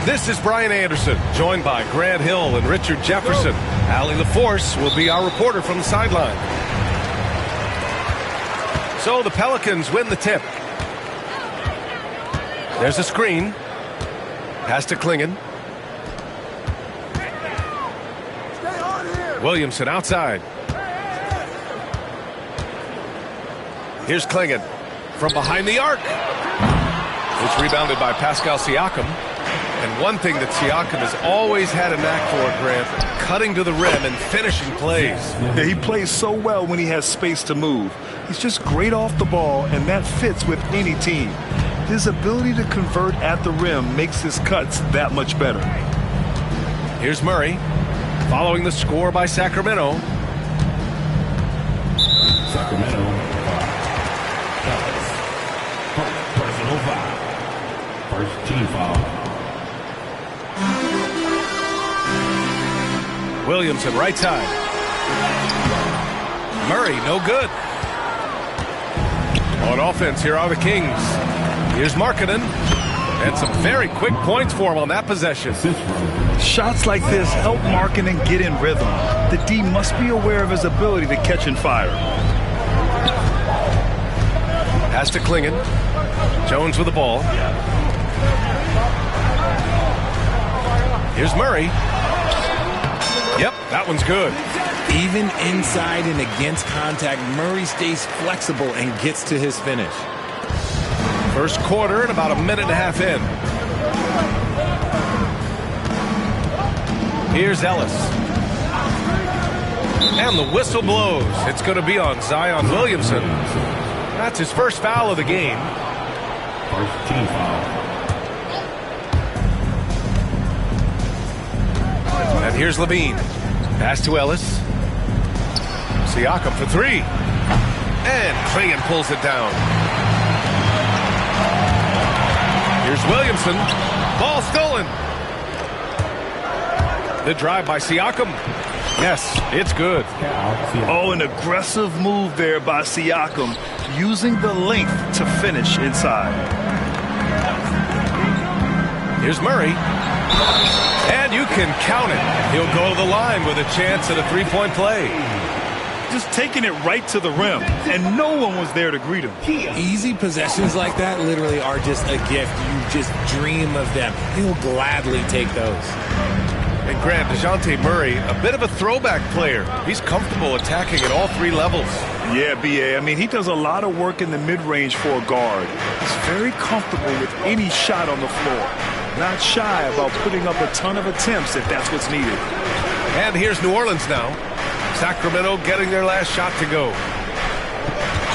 This is Brian Anderson, joined by Grant Hill and Richard Jefferson. Allie LaForce will be our reporter from the sideline. So the Pelicans win the tip. There's a screen. Pass to Clingan. Williamson outside. Here's Clingan from behind the arc. It's rebounded by Pascal Siakam. And one thing that Siakam has always had a knack for, Grant, cutting to the rim and finishing plays. Yeah, he plays so well when he has space to move. He's just great off the ball, and that fits with any team. His ability to convert at the rim makes his cuts that much better. Here's Murray, following the score by Sacramento. Sacramento. Personal foul. First team foul. Williamson, right side. Murray, no good. On offense, here are the Kings. Here's Markkanen. And some very quick points for him on that possession. Shots like this help Markkanen get in rhythm. The D must be aware of his ability to catch and fire. Pass to Clingan. Jones with the ball. Here's Murray. Yep, that one's good. Even inside and against contact, Murray stays flexible and gets to his finish. First quarter and about a minute and a half in. Here's Ellis. And the whistle blows. It's going to be on Zion Williamson. That's his first foul of the game. First team foul. And here's Levine. Pass to Ellis. Siakam for three. And Clingan pulls it down. Here's Williamson. Ball stolen. The drive by Siakam. Yes, it's good. Oh, an aggressive move there by Siakam, using the length to finish inside. Here's Murray. And you can count it. He'll go to the line with a chance at a three-point play. Just taking it right to the rim, and no one was there to greet him. Easy possessions like that literally are just a gift. You just dream of them. He'll gladly take those. And Grant, DeJounte Murray, a bit of a throwback player. He's comfortable attacking at all three levels. Yeah, B.A. I mean, he does a lot of work in the mid-range for a guard. He's very comfortable with any shot on the floor. Not shy about putting up a ton of attempts if that's what's needed. And here's New Orleans now. Sacramento getting their last shot to go.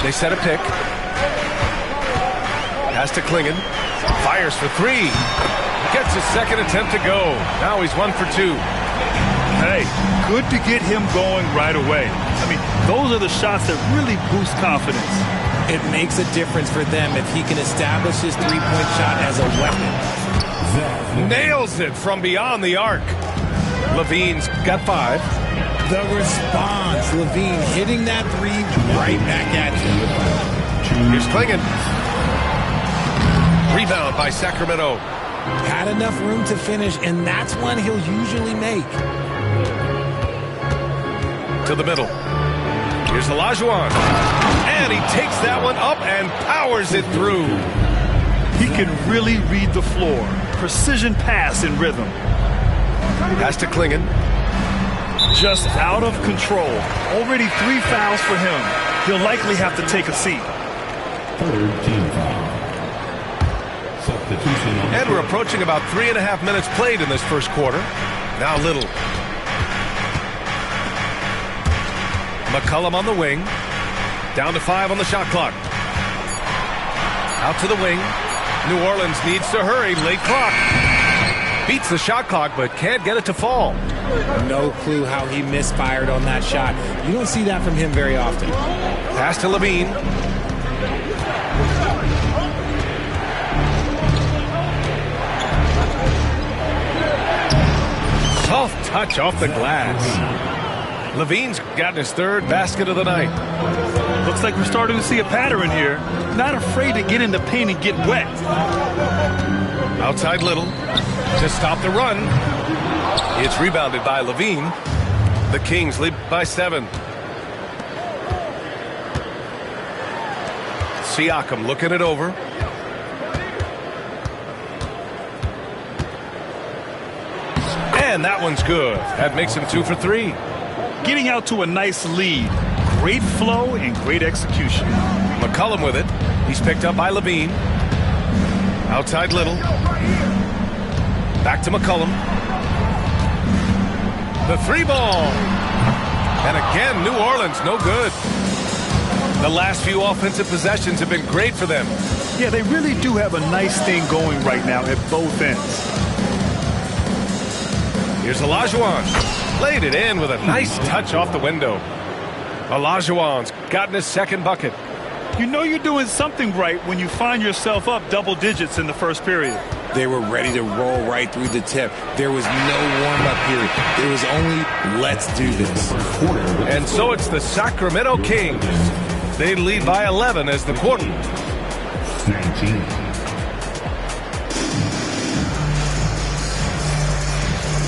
They set a pick. Pass to Clingan. Fires for three. Gets his second attempt to go. Now he's 1 for 2. Hey, good to get him going right away. I mean, those are the shots that really boost confidence. It makes a difference for them if he can establish his three-point shot as a weapon. Nails it from beyond the arc. Levine's got 5. The response, Levine hitting that three right back at you. Here's Clingan. Rebound by Sacramento. Had enough room to finish, and that's one he'll usually make. To the middle. Here's Olajuwon. And he takes that one up and powers it through. He can really read the floor. Precision pass in rhythm. Pass to Clingan. Just out of control. Already 3 fouls for him. He'll likely have to take a seat. Third team foul. Substitution. And we're approaching about 3.5 minutes played in this first quarter. Now Little. McCollum on the wing. Down to 5 on the shot clock. Out to the wing. New Orleans needs to hurry. Late clock. Beats the shot clock, but can't get it to fall. No clue how he misfired on that shot. You don't see that from him very often. Pass to Levine. Soft touch off the glass. Levine's gotten his third basket of the night. Looks like we're starting to see a pattern here. Not afraid to get in the paint and get wet. Outside Little to stop the run. It's rebounded by Levine. The Kings lead by 7. Siakam looking it over. And that one's good. That makes him 2 for 3. Getting out to a nice lead. Great flow and great execution. McCollum with it. He's picked up by Levine. Outside Little. Back to McCollum. The 3-ball. And again, New Orleans, no good. The last few offensive possessions have been great for them. Yeah, they really do have a nice thing going right now at both ends. Here's Olajuwon. Laid it in with a nice touch off the window. Olajuwon's gotten his second bucket. You know you're doing something right when you find yourself up double digits in the first period. They were ready to roll right through the tip. There was no warm-up period. There was only, let's do this. And so it's the Sacramento Kings. They lead by 11 as the quarter. 19.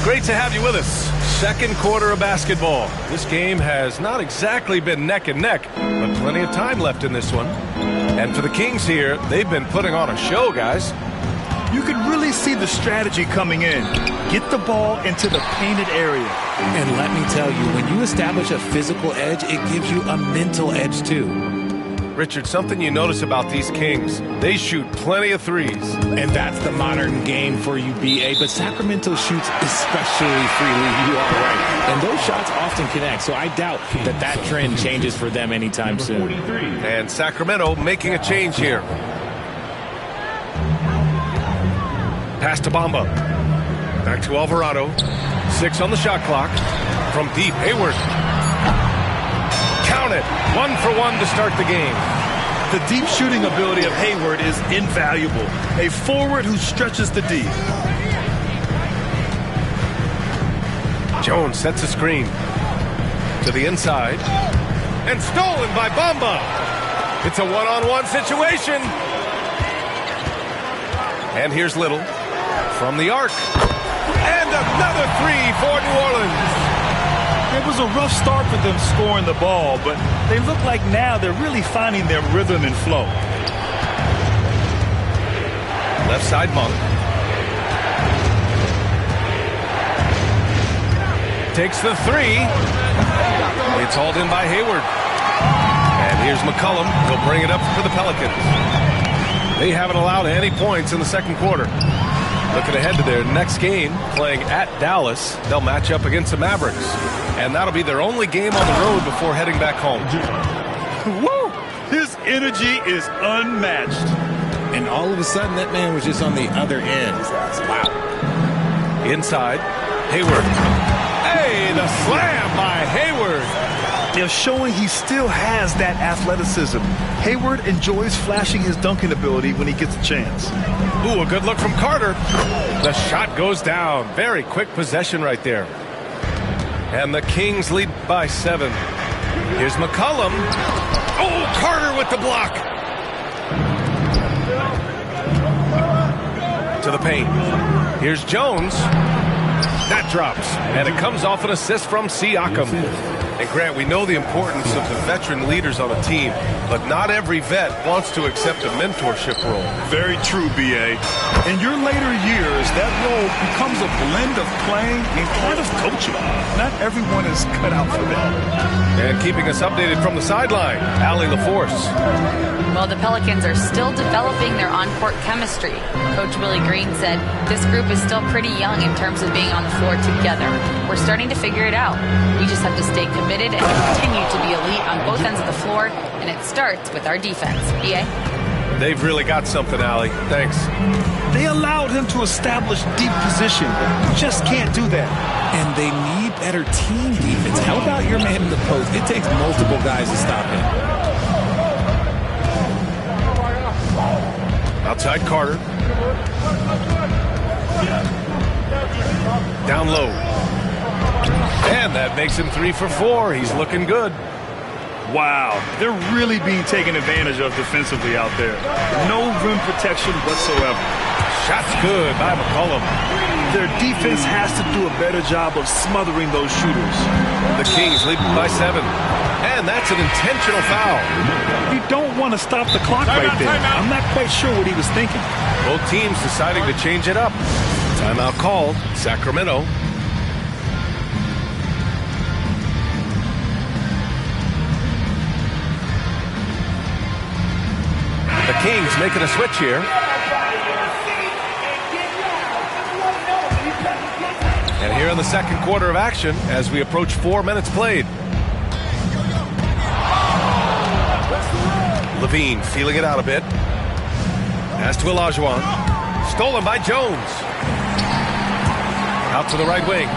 Great to have you with us. Second quarter of basketball. This game has not exactly been neck and neck, but plenty of time left in this one. And for the Kings here, they've been putting on a show, guys. You can really see the strategy coming in. Get the ball into the painted area. And let me tell you, when you establish a physical edge, it gives you a mental edge too. Richard, something you notice about these Kings, they shoot plenty of threes. And that's the modern game for you, B.A. But Sacramento shoots especially freely. You are right. And those shots often connect, so I doubt that trend changes for them anytime soon. And Sacramento making a change here. Pass to Bamba. Back to Alvarado. 6 on the shot clock. From deep, Hayward. Count it. 1 for 1 to start the game. The deep shooting ability of Hayward is invaluable. A forward who stretches the D. Jones sets a screen. To the inside. And stolen by Bamba. It's a one-on-one situation. And here's Little. From the arc. And another 3 for New Orleans. It was a rough start for them scoring the ball, but they look like now they're really finding their rhythm and flow. Left side Monk. Takes the 3. It's hauled in by Hayward. And here's McCollum. He'll bring it up for the Pelicans. They haven't allowed any points in the second quarter. Looking ahead to their next game, playing at Dallas, they'll match up against the Mavericks. And that'll be their only game on the road before heading back home. Woo! His energy is unmatched. And all of a sudden, that man was just on the other end. Wow. Inside, Hayward. Hey, the slam by Hayward. They're showing he still has that athleticism. Hayward enjoys flashing his dunking ability when he gets a chance. Ooh, a good look from Carter. The shot goes down. Very quick possession right there. And the Kings lead by 7. Here's McCollum. Oh, Carter with the block. To the paint. Here's Jones. That drops. And it comes off an assist from Siakam. And Grant, we know the importance of the veteran leaders on a team, but not every vet wants to accept a mentorship role. Very true, B.A. In your later years, that role becomes a blend of playing and kind of coaching. Not everyone is cut out for that. And keeping us updated from the sideline, Allie LaForce. Well, the Pelicans are still developing their on-court chemistry. Coach Willie Green said this group is still pretty young in terms of being on the floor together. We're starting to figure it out. We just have to stay committed and continue to be elite on both ends of the floor, and it starts with our defense. B.A.? They've really got something, Allie. Thanks. They allowed him to establish deep position. You just can't do that. And they need better team defense. How about your man in the post? It takes multiple guys to stop him. Outside Carter. Down low. And that makes him 3 for 4. He's looking good. Wow, they're really being taken advantage of defensively out there. No rim protection whatsoever. Shot's good by McCollum. Their defense has to do a better job of smothering those shooters. The Kings lead by 7. And that's an intentional foul. You don't want to stop the clock right there. I'm not quite sure what he was thinking. Both teams deciding to change it up. Timeout called. Sacramento. The Kings making a switch here. And here in the second quarter of action as we approach 4 minutes played. Levine feeling it out a bit. Pass to Olajuwon. Stolen by Jones. Out to the right wing.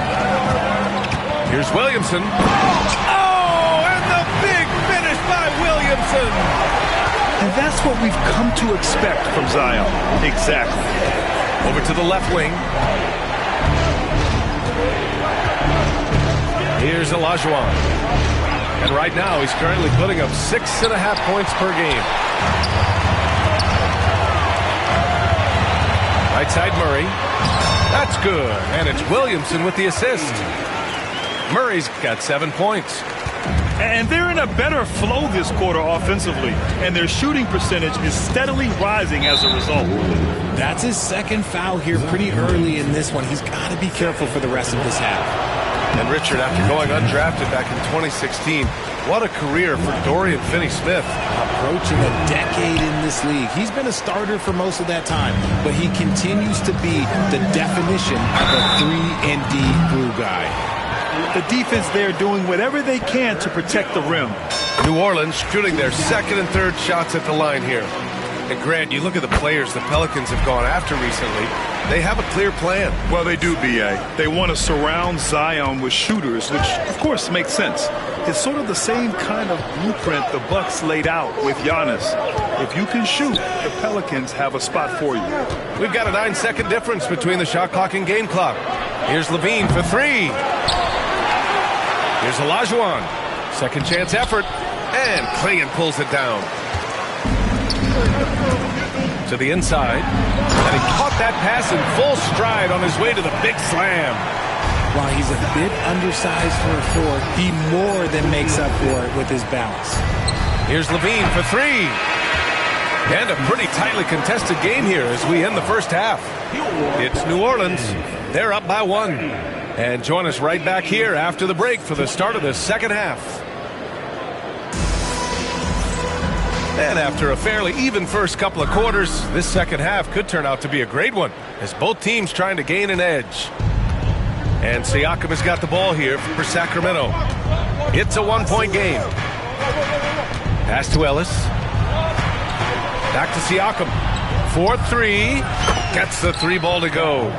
Here's Williamson. Oh, and the big finish by Williamson. And that's what we've come to expect from Zion. Exactly. Over to the left wing. Here's Olajuwon. And right now, he's currently putting up 6.5 points per game. Right side Murray. That's good. And it's Williamson with the assist. Murray's got 7 points. And they're in a better flow this quarter offensively. And their shooting percentage is steadily rising as a result. That's his second foul here pretty early in this one. He's got to be careful for the rest of this half. And Richard, after going undrafted back in 2016, what a career for Dorian Finney-Smith. Approaching a decade in this league. He's been a starter for most of that time, but he continues to be the definition of a 3-and-D glue guy. The defense there doing whatever they can to protect the rim. New Orleans shooting their second and third shots at the line here. And Grant, you look at the players the Pelicans have gone after recently. They have a clear plan. Well, they do, B.A. They want to surround Zion with shooters, which, of course, makes sense. It's sort of the same kind of blueprint the Bucks laid out with Giannis. If you can shoot, the Pelicans have a spot for you. We've got a 9-second difference between the shot clock and game clock. Here's Levine for 3. Here's Olajuwon. Second chance effort. And Clingan pulls it down. To the inside. And he caught that pass in full stride on his way to the big slam. While he's a bit undersized for a 4, he more than makes up for it with his balance. Here's Levine for 3. And a pretty tightly contested game here as we end the first half. It's New Orleans. They're up by 1. And join us right back here after the break for the start of the second half. And after a fairly even first couple of quarters, this second half could turn out to be a great one as both teams trying to gain an edge. And Siakam has got the ball here for Sacramento. It's a 1-point game. Pass to Ellis. Back to Siakam. 4-3. Gets the 3 ball to go.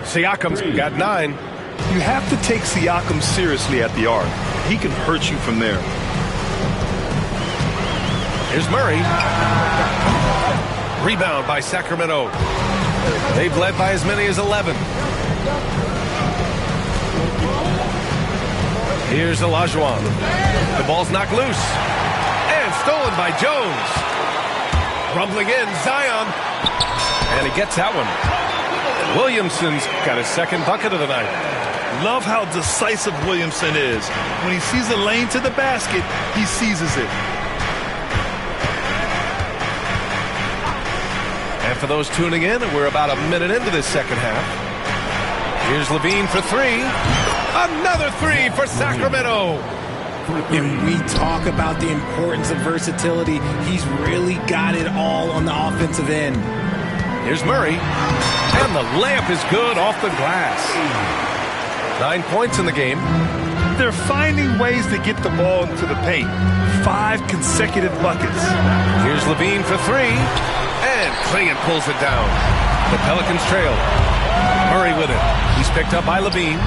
Siakam's got 9. You have to take Siakam seriously at the arc. He can hurt you from there. Here's Murray. Rebound by Sacramento. They've led by as many as 11. Here's Olajuwon. The ball's knocked loose. And stolen by Jones. Rumbling in, Zion. And he gets that one. Williamson's got his second bucket of the night. Love how decisive Williamson is. When he sees a lane to the basket, he seizes it. And for those tuning in, we're about a minute into this second half. Here's Levine for 3. Another 3 for Sacramento. And we talk about the importance of versatility. He's really got it all on the offensive end. Here's Murray. And the layup is good off the glass. 9 points in the game. They're finding ways to get the ball into the paint. 5 consecutive buckets. Here's Levine for 3. And Clingan pulls it down. The Pelicans trail. Murray with it. He's picked up by Levine.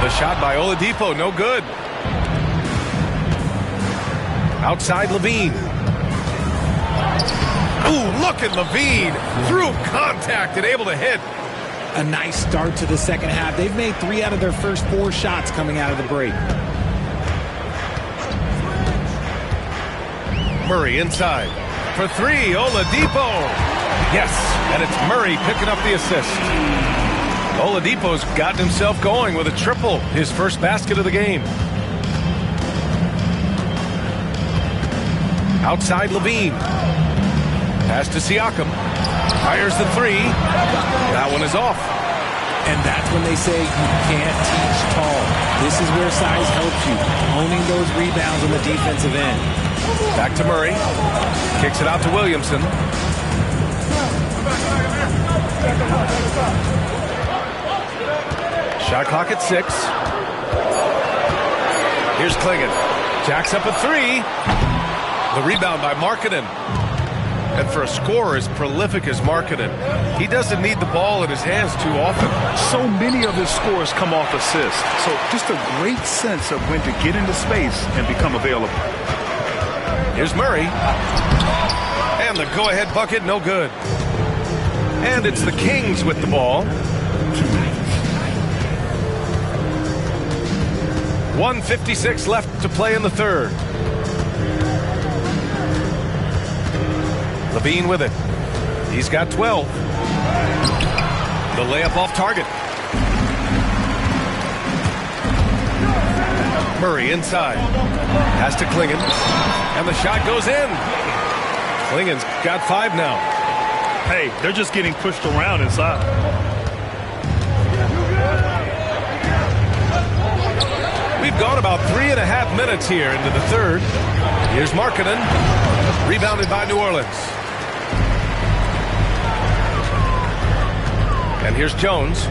The shot by Oladipo, no good. Outside Levine. Ooh, look at Levine. Through contact and able to hit. A nice start to the second half. They've made 3 out of their first 4 shots coming out of the break. Murray inside. For 3, Oladipo. Yes, and it's Murray picking up the assist. Oladipo's gotten himself going with a triple, his first basket of the game. Outside Levine. Pass to Siakam. Fires the three. That one is off. And that's when they say you can't teach tall. This is where size helps you, owning those rebounds on the defensive end. Back to Murray. Kicks it out to Williamson. Shot clock at 6. Here's Clingan. Jacks up a three. The rebound by Markkanen. And for a scorer as prolific as Markkanen, he doesn't need the ball in his hands too often. So many of his scores come off assists. So just a great sense of when to get into space and become available. Here's Murray. And the go-ahead bucket, no good. And it's the Kings with the ball. 1:56 left to play in the third. Levine with it. He's got 12. The layup off target. Murray inside. Has to Clingan. And the shot goes in. Clingan's got 5 now. Hey, they're just getting pushed around inside. We've gone about 3.5 minutes here into the third. Here's Markkanen. Rebounded by New Orleans. And here's Jones.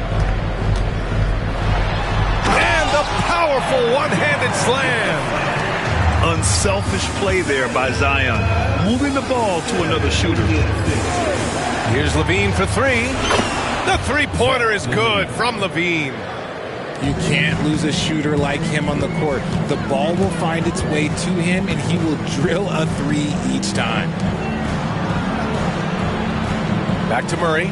And the powerful one-handed slam. Unselfish play there by Zion. Moving the ball to another shooter. Here's Levine for 3. The three-pointer is good from Levine. You can't lose a shooter like him on the court. The ball will find its way to him, and he will drill a 3 each time. Back to Murray.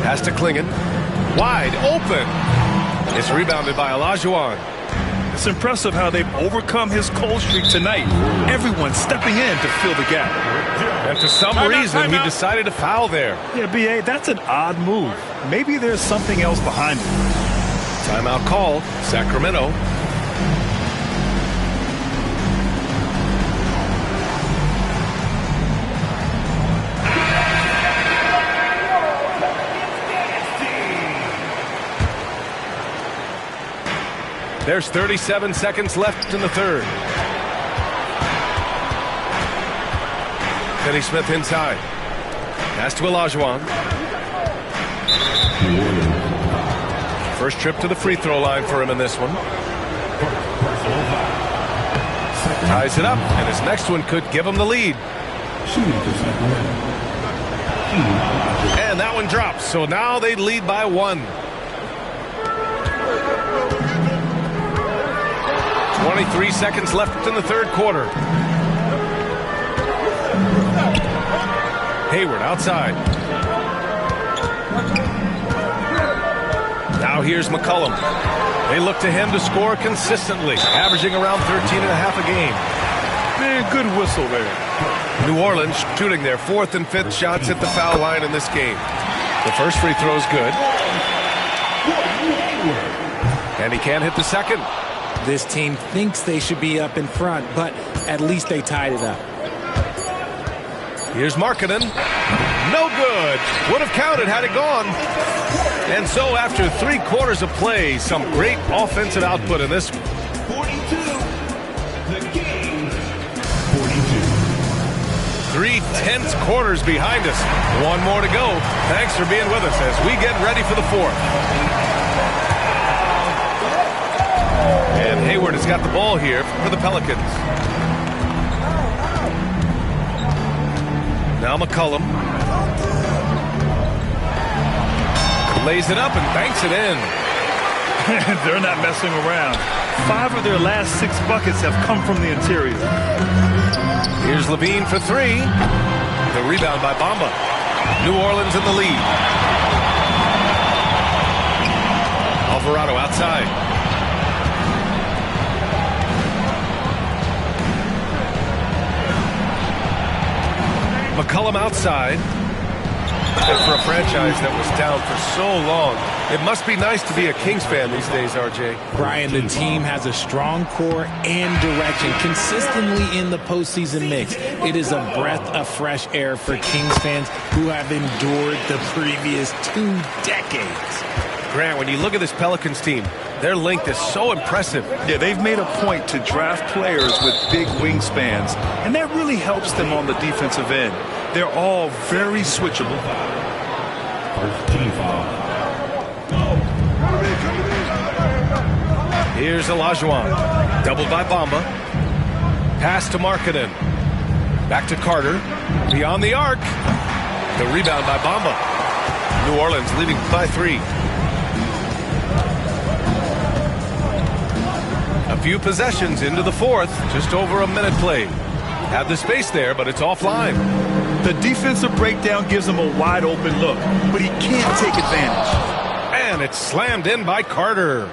Pass to Clingan. Wide open. It's rebounded by Olajuwon. It's impressive how they've overcome his cold streak tonight. Everyone stepping in to fill the gap. And for some reason, he decided to foul there. Yeah, B.A., that's an odd move. Maybe there's something else behind it. Timeout called. Sacramento. There's 37 seconds left in the third. Kenny Smith inside. Pass to Olajuwon. First trip to the free throw line for him in this one. Ties it up, and his next one could give him the lead. And that one drops, so now they lead by 1. 23 seconds left in the third quarter. Hayward outside. Now here's McCollum. They look to him to score consistently, averaging around 13.5 a game. Man, good whistle there. New Orleans shooting their 4th and 5th shots at the foul line in this game. The first free throw is good. And he can't hit the second. This team thinks they should be up in front, but at least they tied it up. Here's Markkanen. No good. Would have counted had it gone. And so after 3 quarters of play, some great offensive output in this. 42. The game. 42. 3 tense quarters behind us. 1 more to go. Thanks for being with us as we get ready for the 4th. And Hayward has got the ball here for the Pelicans. Now McCollum. Lays it up and banks it in. They're not messing around. 5 of their last 6 buckets have come from the interior. Here's Levine for 3. The rebound by Bamba. New Orleans in the lead. Alvarado outside. McCollum outside. And for a franchise that was down for so long, it must be nice to be a Kings fan these days, RJ. Brian, the team has a strong core and direction consistently in the postseason mix. It is a breath of fresh air for Kings fans who have endured the previous 2 decades. Grant, when you look at this Pelicans team, their length is so impressive. Yeah, they've made a point to draft players with big wingspans, and that really helps them on the defensive end. They're all very switchable. Here's Olajuwon. Doubled by Bamba. Pass to Markkanen. Back to Carter. Beyond the arc. The rebound by Bamba. New Orleans leading by 3. A few possessions into the 4th. Just over a minute played. Have the space there, but it's offline. The defensive breakdown gives him a wide open look, but he can't take advantage. And it's slammed in by Carter.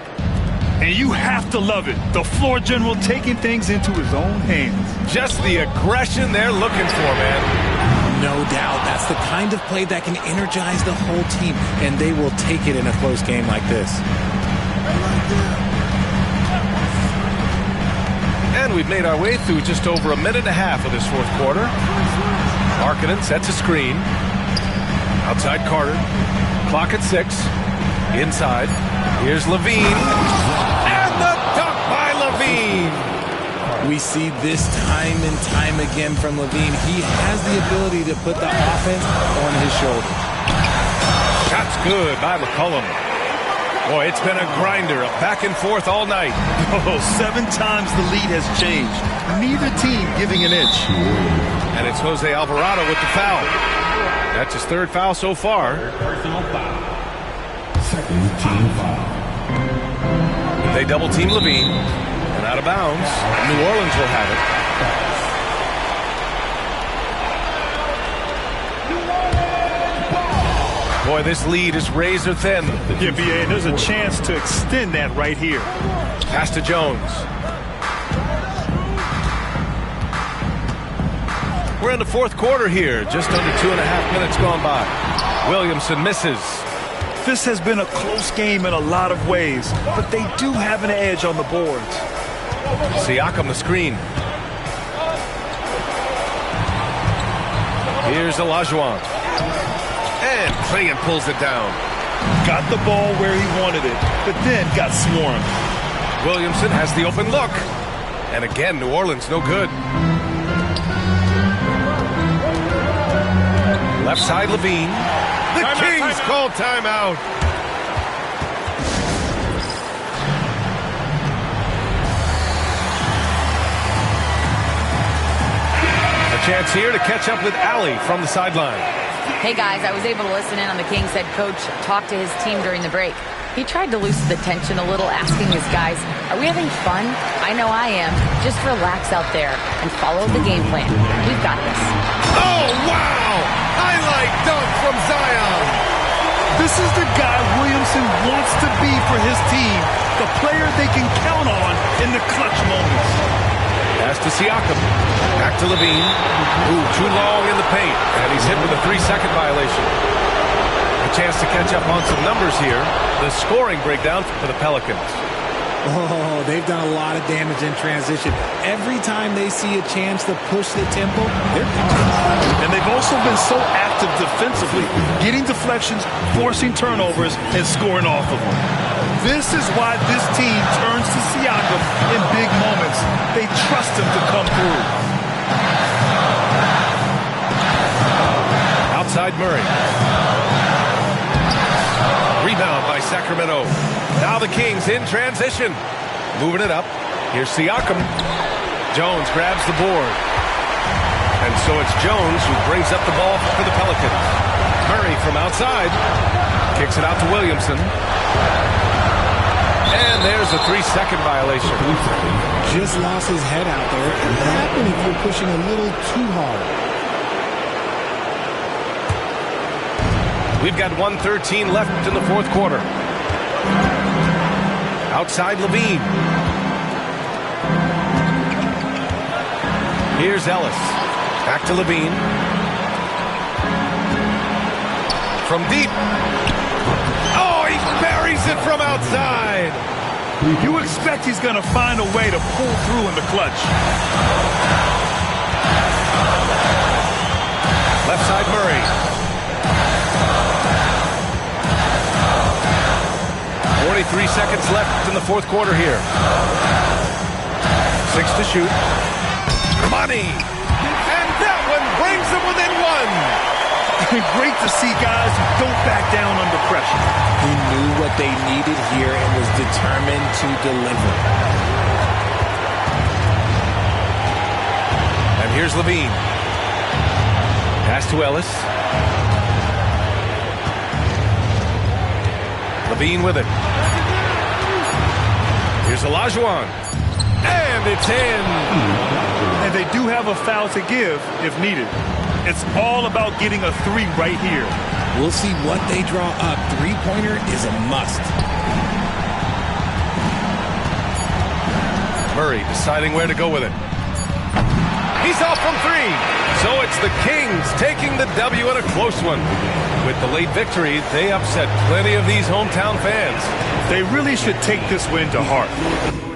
And you have to love it. The floor general taking things into his own hands. Just the aggression they're looking for, man. No doubt. That's the kind of play that can energize the whole team, and they will take it in a close game like this. And we've made our way through just over a minute and a half of this 4th quarter. Markkanen sets a screen. Outside Carter. Clock at 6. Inside. Here's LaVine. And the dunk by LaVine. We see this time and time again from LaVine. He has the ability to put the offense on his shoulders. Shot's good by McCollum. Boy, it's been a grinder, a back and forth all night. Oh, 7 times the lead has changed. Neither team giving an inch. And it's Jose Alvarado with the foul. That's his 3rd foul so far. Personal foul. 2nd team foul. They double team LaVine. And out of bounds. New Orleans will have it. Boy, this lead is razor thin. Yeah, BA, there's a chance to extend that right here. Pass to Jones. We're in the 4th quarter here. Just under 2.5 minutes gone by. Williamson misses. This has been a close game in a lot of ways, but they do have an edge on the boards. Siakam the screen. Here's Olajuwon. And Clingan pulls it down. Got the ball where he wanted it, but then got swarmed. Williamson has the open look. And again, New Orleans no good. Left side LaVine. The Kings call timeout. A chance here to catch up with Allie from the sideline. Hey guys, I was able to listen in on the Kings head coach talk to his team during the break. He tried to loosen the tension a little, asking his guys, are we having fun? I know I am. Just relax out there and follow the game plan. We've got this. Oh, wow! Highlight dunk from Zion. This is the guy Williamson wants to be for his team, the player they can count on in the clutch moments. Pass to Siakam. Back to LaVine. Ooh, too long in the paint. And he's hit with a 3-second violation. A chance to catch up on some numbers here. The scoring breakdown for the Pelicans. Oh, they've done a lot of damage in transition. Every time they see a chance to push the tempo, they're powerful. And they've also been so active defensively, getting deflections, forcing turnovers, and scoring off of them. This is why this team turns to Siakam in big moments. They trust him to come through. Outside Murray. Rebound by Sacramento. Now the Kings in transition. Moving it up. Here's Siakam. Jones grabs the board. And so it's Jones who brings up the ball for the Pelicans. Murray from outside. Kicks it out to Williamson. And there's a 3-second violation. Just lost his head out there. And what happened if you're pushing a little too hard? We've got 1:13 left in the 4th quarter. Outside LaVine. Here's Ellis. Back to LaVine. from deep. Oh, he buries it from outside. You expect he's going to find a way to pull through in the clutch. Left side Murray. 43 seconds left in the fourth quarter here. 6 to shoot. Money. And that one brings them within one. Great to see guys who don't back down under pressure. He knew what they needed here and was determined to deliver. And here's Levine. Pass to Ellis. Levine with it. Here's Olajuwon. And it's in. And they do have a foul to give if needed. It's all about getting a three right here. We'll see what they draw up. Three-pointer is a must. Murray deciding where to go with it. He's off from three. So it's the Kings taking the W in a close one. With the late victory, they upset plenty of these hometown fans. They really should take this win to heart.